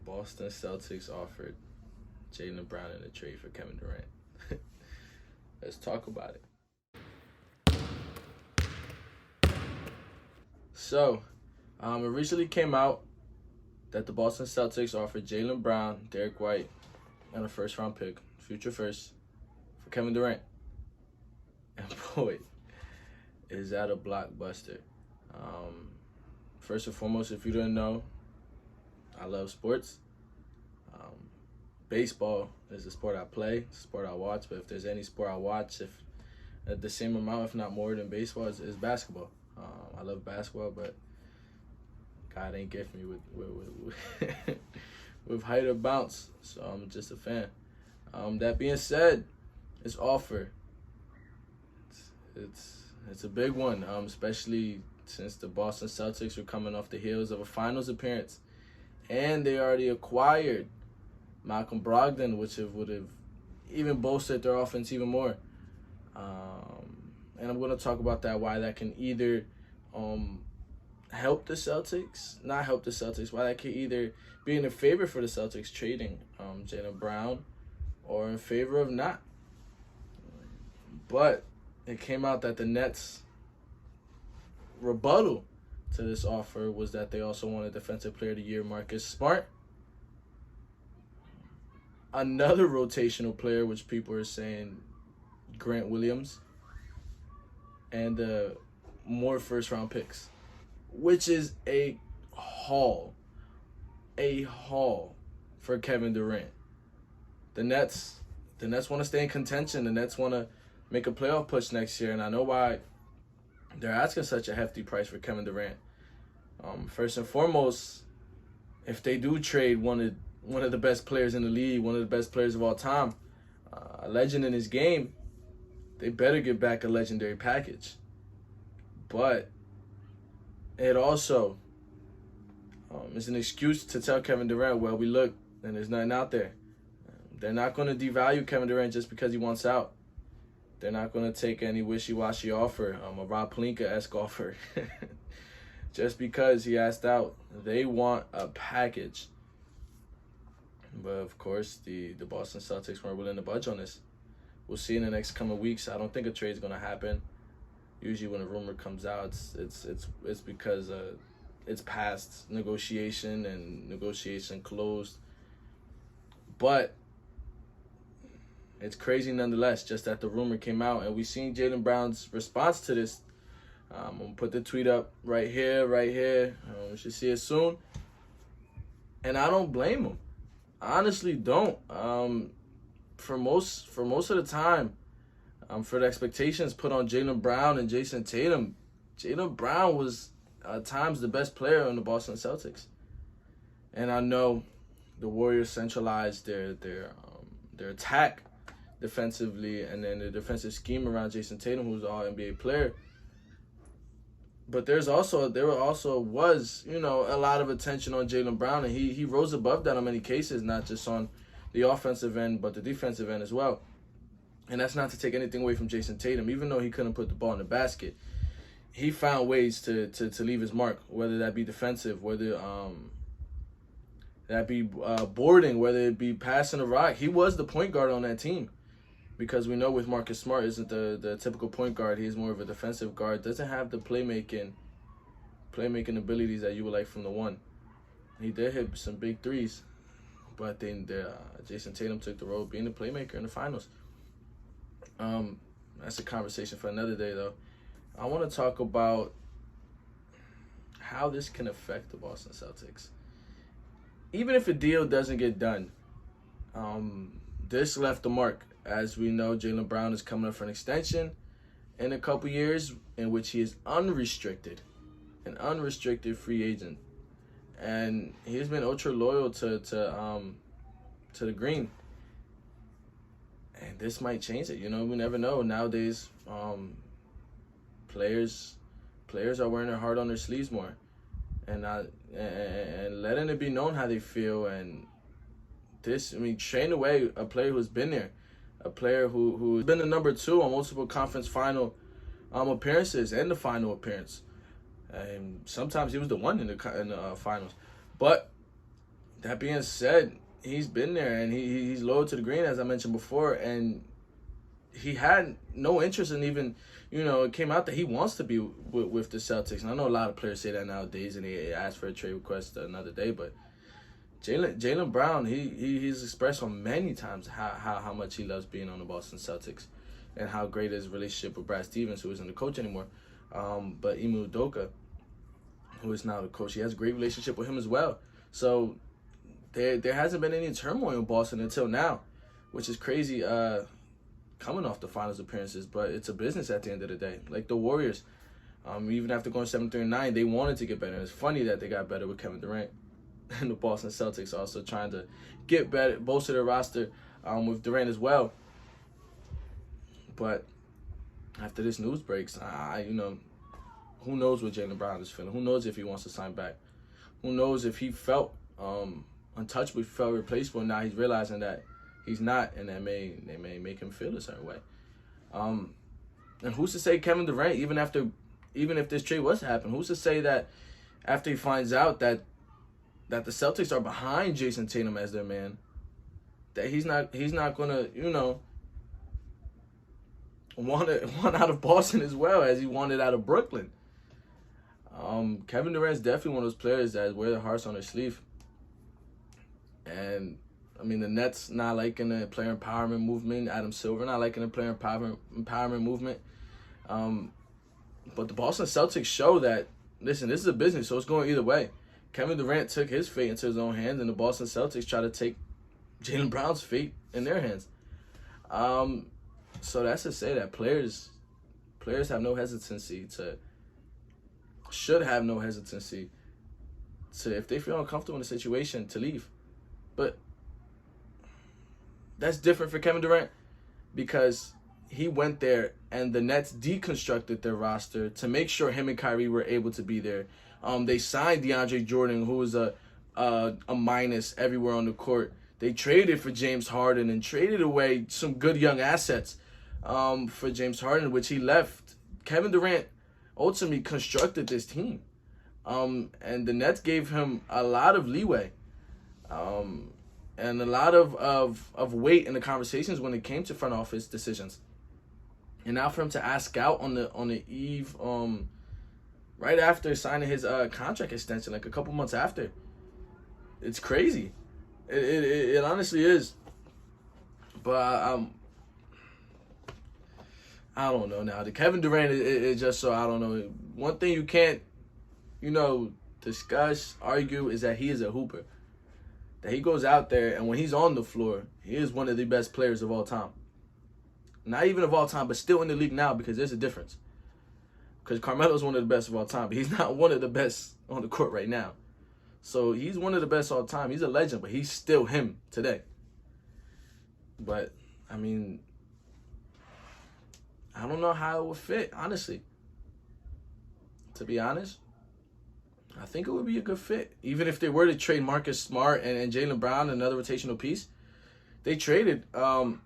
Boston Celtics offered Jaylen Brown in a trade for Kevin Durant. Let's talk about it. So, it recently came out that the Boston Celtics offered Jaylen Brown, Derek White, and a first-round pick, future first, for Kevin Durant. And boy, is that a blockbuster. First and foremost, if you didn't know, I love sports. Baseball is the sport I play, the sport I watch, but if there's any sport I watch, if at the same amount, if not more than baseball, is basketball. I love basketball, but God ain't gift me with with height or bounce, so I'm just a fan. That being said, this offer, it's a big one, especially since the Boston Celtics were coming off the heels of a finals appearance, and they already acquired Malcolm Brogdon, which would have even bolstered their offense even more. And I'm going to talk about that, why that can either help the Celtics, not help the Celtics, why that can either be in a favor for the Celtics trading Jaylen Brown or in favor of not. But it came out that the Nets' rebuttal to this offer was that they also wanted Defensive Player of the Year Marcus Smart, another rotational player, which people are saying Grant Williams, and more first-round picks, which is a haul for Kevin Durant. The Nets want to stay in contention. The Nets want to make a playoff push next year, and I know why they're asking such a hefty price for Kevin Durant. First and foremost, if they do trade one of the best players in the league, one of the best players of all time, a legend in his game, they better get back a legendary package. But it also is an excuse to tell Kevin Durant, well, we look, and there's nothing out there. They're not going to devalue Kevin Durant just because he wants out. They're not going to take any wishy-washy offer, a Rob Pelinka-esque offer, just because he asked out. They want a package. But, of course, the Boston Celtics weren't willing to budge on this. We'll see in the next coming weeks. I don't think a trade's going to happen. Usually when a rumor comes out, it's because it's past negotiation and negotiation closed. But it's crazy nonetheless, just that the rumor came out. And we've seen Jaylen Brown's response to this. I'm going to put the tweet up right here. We should see it soon. And I don't blame him. I honestly don't. For most of the time, for the expectations put on Jaylen Brown and Jason Tatum, Jaylen Brown was at times the best player on the Boston Celtics. And I know the Warriors centralized their attack defensively, and then the defensive scheme around Jason Tatum, who's an All-NBA player. But there was a lot of attention on Jaylen Brown, and he rose above that in many cases, not just on the offensive end, but the defensive end as well. And that's not to take anything away from Jason Tatum. Even though he couldn't put the ball in the basket, he found ways to leave his mark, whether that be defensive, whether that be boarding, whether it be passing the rock. He was the point guard on that team, because we know with Marcus Smart isn't the typical point guard. He's more of a defensive guard, doesn't have the playmaking abilities that you would like from the one. He did hit some big threes, but then Jason Tatum took the role of being the playmaker in the finals. That's a conversation for another day, though. I want to talk about how this can affect the Boston Celtics. Even if a deal doesn't get done, this left a mark. As we know, Jaylen Brown is coming up for an extension in a couple years, in which he is an unrestricted free agent, and he's been ultra loyal to the green. And this might change it. We never know. Nowadays, players are wearing their heart on their sleeves more, and letting it be known how they feel. And trading away a player who's been there, a player who's been the number 2 on multiple conference final appearances and the final appearance. And sometimes he was the one in the finals. But that being said, he's been there and he's loyal to the green, as I mentioned before, and he had no interest in even, it came out that he wants to be with the Celtics. And I know a lot of players say that nowadays, and they ask for a trade request another day, but Jaylen Brown, he's expressed on many times how much he loves being on the Boston Celtics and how great his relationship with Brad Stevens, who isn't the coach anymore, but Ime Udoka, who is now the coach, he has a great relationship with him as well. So there hasn't been any turmoil in Boston until now, which is crazy coming off the finals appearances, but it's a business at the end of the day. Like the Warriors, even after going 7-3-9, they wanted to get better. And it's funny that they got better with Kevin Durant. And the Boston Celtics also trying to get better, bolster their roster with Durant as well. But after this news breaks, who knows what Jaylen Brown is feeling? Who knows if he wants to sign back? Who knows if he felt untouchable, felt replaceable? Now he's realizing that he's not, and they may make him feel a certain way. And who's to say Kevin Durant, even if this trade was to happen, who's to say that after he finds out that the Celtics are behind Jason Tatum as their man, that he's not gonna, want out of Boston as well as he wanted out of Brooklyn. Kevin Durant's definitely one of those players that wear their hearts on their sleeve. And I mean, the Nets not liking the player empowerment movement. Adam Silver not liking the player empowerment movement. But the Boston Celtics show that, listen, this is a business, so it's going either way. Kevin Durant took his fate into his own hands, and the Boston Celtics try to take Jaylen Brown's fate in their hands. So that's to say that players have no hesitancy should have no hesitancy to, if they feel uncomfortable in a situation, to leave. But that's different for Kevin Durant because he went there and the Nets deconstructed their roster to make sure him and Kyrie were able to be there. They signed DeAndre Jordan, who was a minus everywhere on the court. They traded for James Harden and traded away some good young assets for James Harden, which he left. Kevin Durant ultimately constructed this team. And the Nets gave him a lot of leeway and a lot of weight in the conversations when it came to front office decisions. And now for him to ask out on the eve, right after signing his contract extension, like a couple months after, it's crazy. It honestly is. But I don't know now. The Kevin Durant is just so, I don't know. One thing you can't, discuss, argue is that he is a hooper. That he goes out there, and when he's on the floor, he is one of the best players of all time. Not even of all time, but still in the league now, because there's a difference. Because Carmelo's one of the best of all time, but he's not one of the best on the court right now. So he's one of the best all time. He's a legend, but he's still him today. But, I mean, I don't know how it would fit, honestly. To be honest, I think it would be a good fit. Even if they were to trade Marcus Smart and Jaylen Brown, another rotational piece, they traded a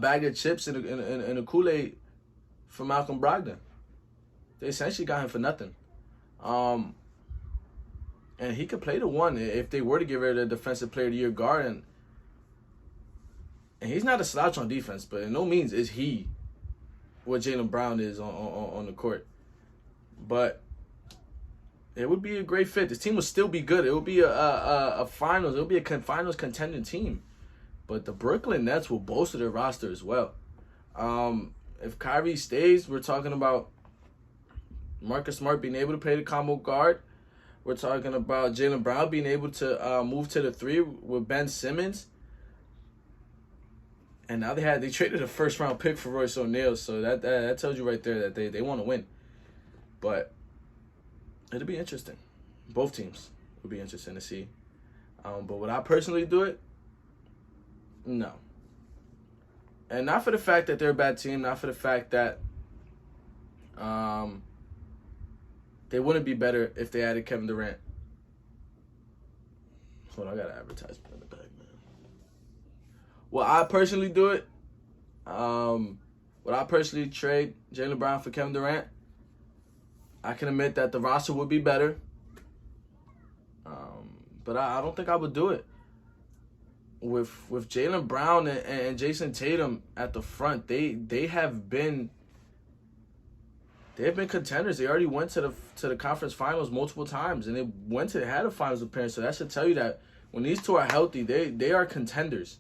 bag of chips and a Kool-Aid for Malcolm Brogdon. They essentially got him for nothing. And he could play the one if they were to get rid of the Defensive Player of the Year guard. And he's not a slouch on defense, but in no means is he what Jaylen Brown is on the court. But it would be a great fit. This team would still be good. It would be a finals. It would be a finals contending team. But the Brooklyn Nets will bolster their roster as well. If Kyrie stays, we're talking about Marcus Smart being able to play the combo guard. We're talking about Jaylen Brown being able to move to the 3 with Ben Simmons. And now they traded a first-round pick for Royce O'Neal, so that tells you right there that they want to win. But it'll be interesting. Both teams will be interesting to see. But would I personally do it? No. And not for the fact that they're a bad team, not for the fact that they wouldn't be better if they added Kevin Durant. Hold on, I got an advertisement in the back, man. Will I personally do it? Would I personally trade Jaylen Brown for Kevin Durant? I can admit that the roster would be better. but I don't think I would do it. With Jaylen Brown and Jason Tatum at the front, they have been contenders. They already went to the conference finals multiple times, and they had a finals appearance. So that should tell you that when these two are healthy, they are contenders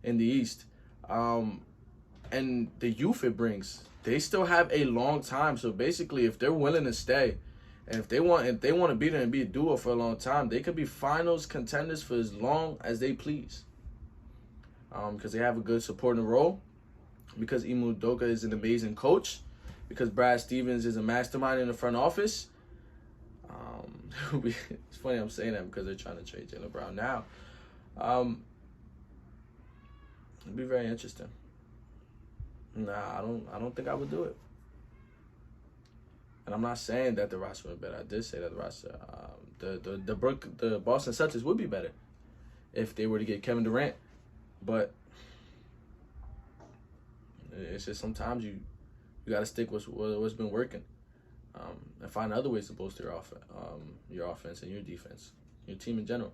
in the East. And the youth it brings, they still have a long time. So basically, if they're willing to stay, and if they want to be there and be a duo for a long time, they could be finals contenders for as long as they please. Because they have a good supporting role, because Ime Udoka is an amazing coach, because Brad Stevens is a mastermind in the front office. It's funny I'm saying that because they're trying to trade Jaylen Brown now. It'd be very interesting. Nah, I don't think I would do it. And I'm not saying that the roster would be better. I did say that the roster, the Boston Celtics would be better if they were to get Kevin Durant. But it's just sometimes you got to stick with what's been working, and find other ways to bolster your offense and your defense, your team in general.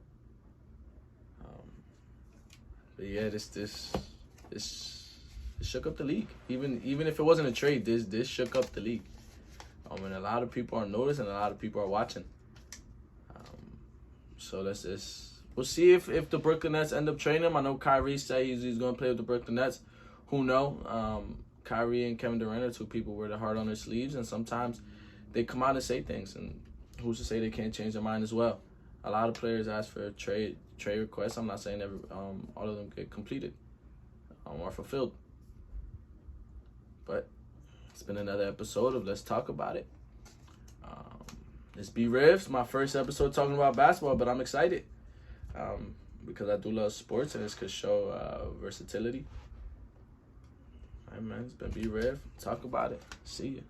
But yeah, this shook up the league. Even if it wasn't a trade, this shook up the league. And a lot of people are noticing, and a lot of people are watching. So we'll see if the Brooklyn Nets end up trading him. I know Kyrie said he's going to play with the Brooklyn Nets. Who knows? Kyrie and Kevin Durant are two people with their heart on their sleeves, and sometimes they come out and say things, and who's to say they can't change their mind as well? A lot of players ask for trade requests. I'm not saying all of them get completed or fulfilled. But it's been another episode of Let's Talk About It. It's B-Rivs, my first episode talking about basketball, but I'm excited because I do love sports, and this could show versatility. All right, man, it's been B-Riv. Talk about it. See ya.